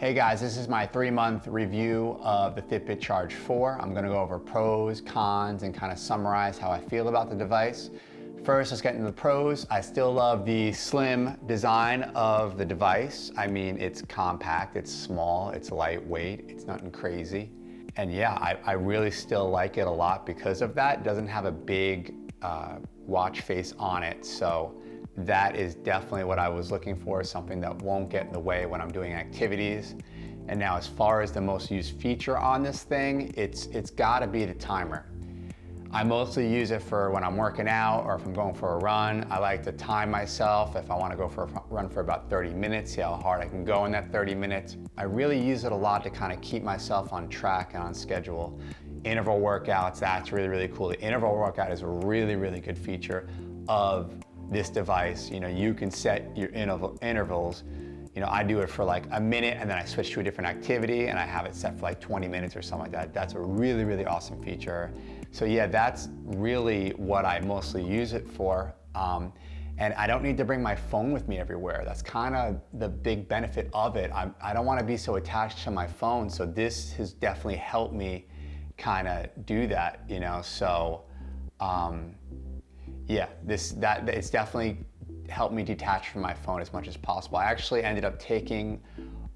Hey guys, this is my 3-month review of the Fitbit Charge 4. I'm gonna go over pros, cons, and kind of summarize how I feel about the device. First, let's get into the pros. I still love the slim design of the device. I mean, it's compact, it's small, it's lightweight, it's nothing crazy. And yeah, I really still like it a lot because of that. It doesn't have a big watch face on it, so that is definitely what I was looking for, something that won't get in the way when I'm doing activities. And now as far as the most used feature on this thing, it's gotta be the timer. I mostly use it for when I'm working out or if I'm going for a run. I like to time myself if I wanna go for a run for about 30 minutes, see how hard I can go in that 30 minutes. I really use it a lot to kind of keep myself on track and on schedule. Interval workouts, that's really, really cool. The interval workout is a really, really good feature of this device. You know, you can set your intervals. You know, I do it for like a minute and then I switch to a different activity and I have it set for like 20 minutes or something like that. That's a really, really awesome feature. So yeah, that's really what I mostly use it for. And I don't need to bring my phone with me everywhere. That's kind of the big benefit of it. I don't want to be so attached to my phone. So this has definitely helped me kind of do that, you know? So, yeah, it's definitely helped me detach from my phone as much as possible. I actually ended up taking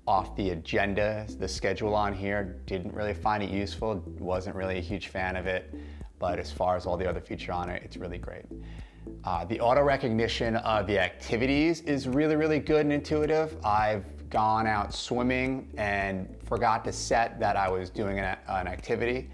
off the agenda, the schedule on here. Didn't really find it useful. Wasn't really a huge fan of it. But as far as all the other features on it, it's really great. The auto recognition of the activities is really, really good and intuitive. I've gone out swimming and forgot to set that I was doing an activity,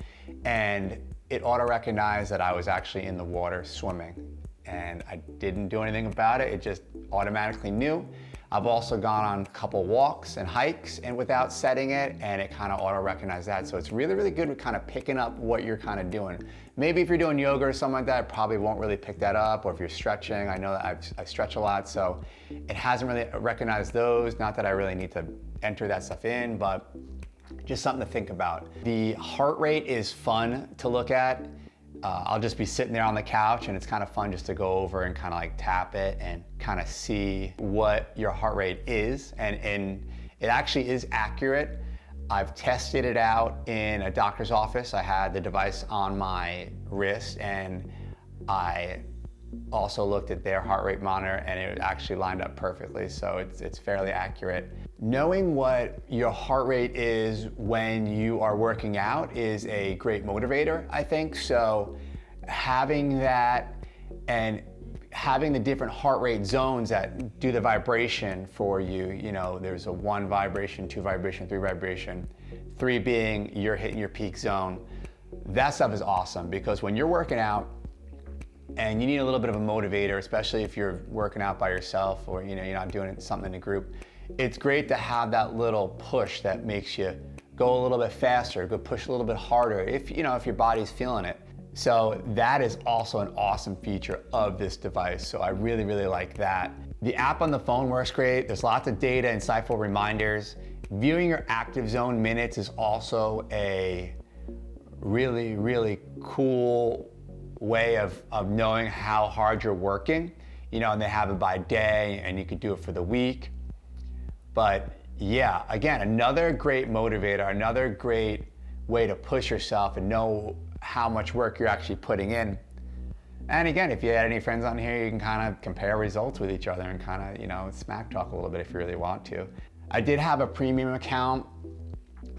and it auto-recognized that I was actually in the water swimming, and I didn't do anything about it. It just automatically knew. I've also gone on a couple walks and hikes and without setting it, and it kind of auto-recognized that. So it's really, really good with kind of picking up what you're kind of doing. Maybe if you're doing yoga or something like that, it probably won't really pick that up, or if you're stretching. I know that I stretch a lot, so it hasn't really recognized those. Not that I really need to enter that stuff in, but just something to think about. The heart rate is fun to look at. I'll just be sitting there on the couch and it's kind of fun just to go over and kind of like tap it and kind of see what your heart rate is. And it actually is accurate. I've tested it out in a doctor's office. I had the device on my wrist and I also looked at their heart rate monitor and it actually lined up perfectly. So it's fairly accurate. Knowing what your heart rate is when you are working out is a great motivator, I think. So having that and having the different heart rate zones that do the vibration for you, you know, there's a 1 vibration, 2 vibration, 3 vibration, 3 being you're hitting your peak zone. That stuff is awesome because when you're working out and you need a little bit of a motivator, especially if you're working out by yourself or you know you're not doing something in a group, it's great to have that little push that makes you go a little bit faster, go push a little bit harder if your body's feeling it. So that is also an awesome feature of this device. So I really, really like that. The app on the phone works great. There's lots of data, insightful reminders. Viewing your active zone minutes is also a really, really cool way of knowing how hard you're working. You know, and they have it by day and you could do it for the week. But yeah, again, another great motivator, another great way to push yourself and know how much work you're actually putting in. And again, if you had any friends on here, you can kind of compare results with each other and kind of, you know, smack talk a little bit if you really want to. I did have a premium account,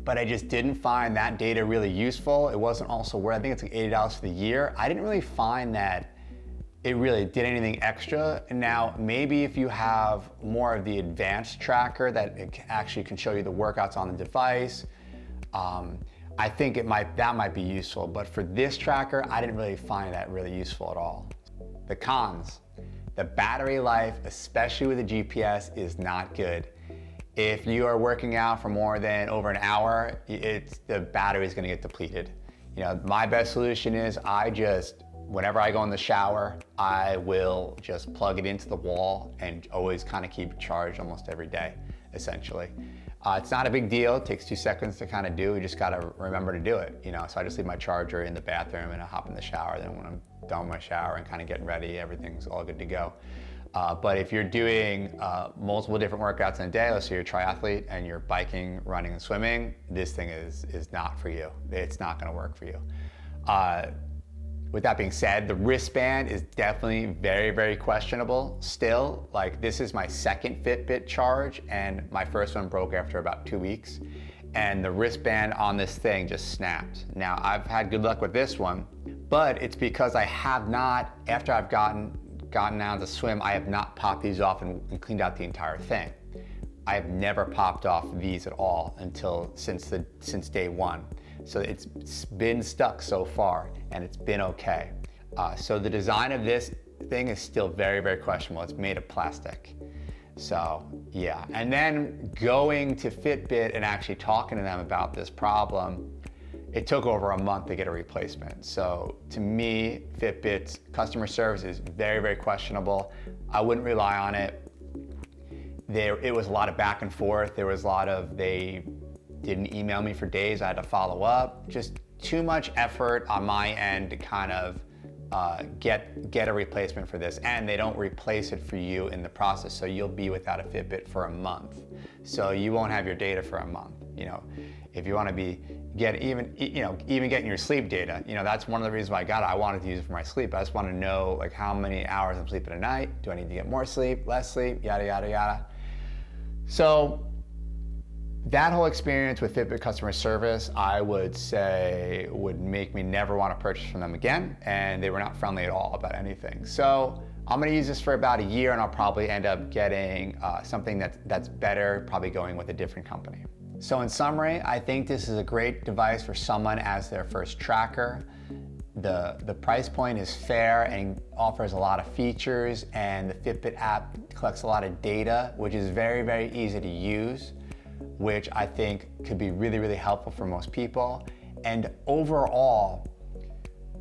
but I just didn't find that data really useful. It wasn't also worth, I think it's like $80 for the year. I didn't really find that it really did anything extra. And now maybe if you have more of the advanced tracker that it actually can show you the workouts on the device, I think that might be useful. But for this tracker, I didn't really find that really useful at all. The cons, the battery life, especially with the GPS, is not good. If you are working out for more than over an hour, the battery is gonna get depleted. You know, my best solution is whenever I go in the shower, I will just plug it into the wall and always kind of keep it charged almost every day, essentially. It's not a big deal. It takes 2 seconds to kind of do. You just got to remember to do it, you know? So I just leave my charger in the bathroom and I hop in the shower. Then when I'm done with my shower and kind of getting ready, everything's all good to go. But if you're doing multiple different workouts in a day, let's say you're a triathlete and you're biking, running, and swimming, this thing is not for you. It's not gonna work for you. With that being said, the wristband is definitely very, very questionable still. Like, this is my second Fitbit charge, and my first one broke after about 2 weeks. And the wristband on this thing just snapped. Now, I've had good luck with this one, but it's because I have not, after I've gotten out to swim, I have not popped these off and cleaned out the entire thing. I have never popped off these at all since day one. So it's been stuck so far, and it's been okay. So the design of this thing is still very, very questionable. It's made of plastic. So yeah, and then going to Fitbit and actually talking to them about this problem, it took over a month to get a replacement. So to me, Fitbit's customer service is very, very questionable. I wouldn't rely on it. It was a lot of back and forth. There was a lot of, they didn't email me for days. I had to follow up. Just too much effort on my end to kind of get a replacement for this, and they don't replace it for you in the process. So you'll be without a Fitbit for a month. So you won't have your data for a month. You know, if you want to even getting your sleep data, you know, that's one of the reasons why I got it. I wanted to use it for my sleep. I just want to know like how many hours I'm sleeping a night. Do I need to get more sleep, less sleep, yada, yada, yada. So that whole experience with Fitbit customer service, I would say, would make me never want to purchase from them again, and they were not friendly at all about anything. So I'm going to use this for about a year, and I'll probably end up getting something that's better, probably going with a different company. So in summary, I think this is a great device for someone as their first tracker. The price point is fair and offers a lot of features, and the Fitbit app collects a lot of data, which is very, very easy to use, which I think could be really, really helpful for most people. And overall,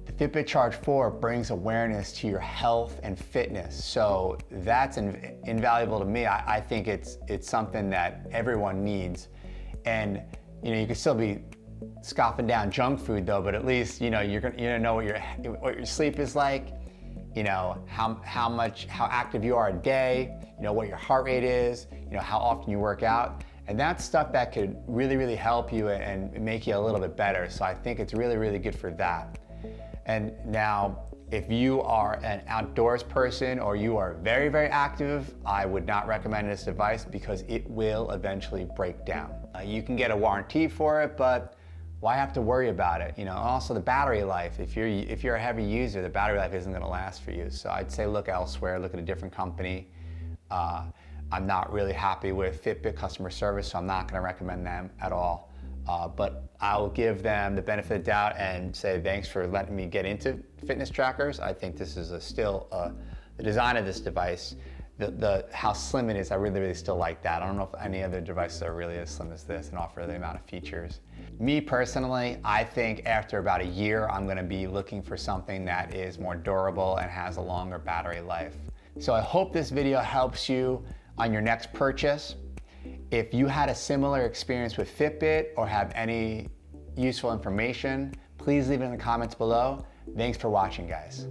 the Fitbit Charge 4 brings awareness to your health and fitness. So that's invaluable to me. I think it's something that everyone needs. And you know, you can still be scoffing down junk food though, but at least you know you're gonna know what your sleep is like, you know how active you are a day, you know what your heart rate is, you know how often you work out. And that's stuff that could really, really help you and make you a little bit better. So I think it's really, really good for that. And now, if you are an outdoors person or you are very, very active, I would not recommend this device because it will eventually break down. You can get a warranty for it, but why have to worry about it? You know, also the battery life. If you're a heavy user, the battery life isn't going to last for you. So I'd say look elsewhere, look at a different company. I'm not really happy with Fitbit customer service, so I'm not going to recommend them at all. But I'll give them the benefit of the doubt and say thanks for letting me get into fitness trackers. I think this is still the design of this device, how slim it is. I really, really still like that. I don't know if any other devices are really as slim as this and offer the amount of features. Me personally, I think after about a year, I'm going to be looking for something that is more durable and has a longer battery life. So I hope this video helps you on your next purchase. If you had a similar experience with Fitbit or have any useful information, please leave it in the comments below. Thanks for watching, guys.